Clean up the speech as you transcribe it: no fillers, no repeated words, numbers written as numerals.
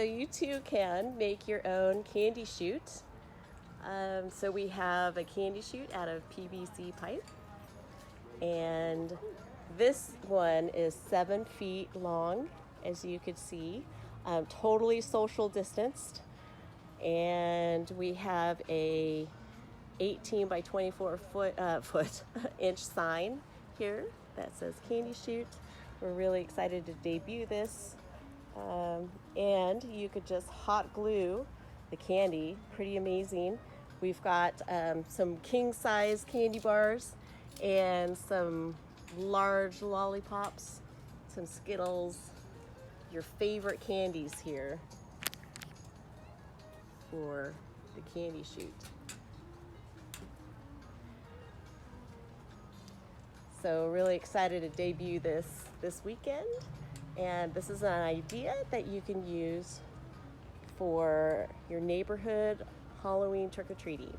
you too can make your own candy chute. So we have a candy chute out of PVC pipe, and this one is 7 feet long, as you could see, totally social distanced. And we have a 18 by 24 inch sign here that says Candy Chute. We're really excited to debut this. And you could just hot glue the candy, pretty amazing. We've got some king size candy bars and some large lollipops, some Skittles, your favorite candies here for the Candy Chute. So really excited to debut this weekend, and this is an idea that you can use for your neighborhood Halloween trick-or-treating.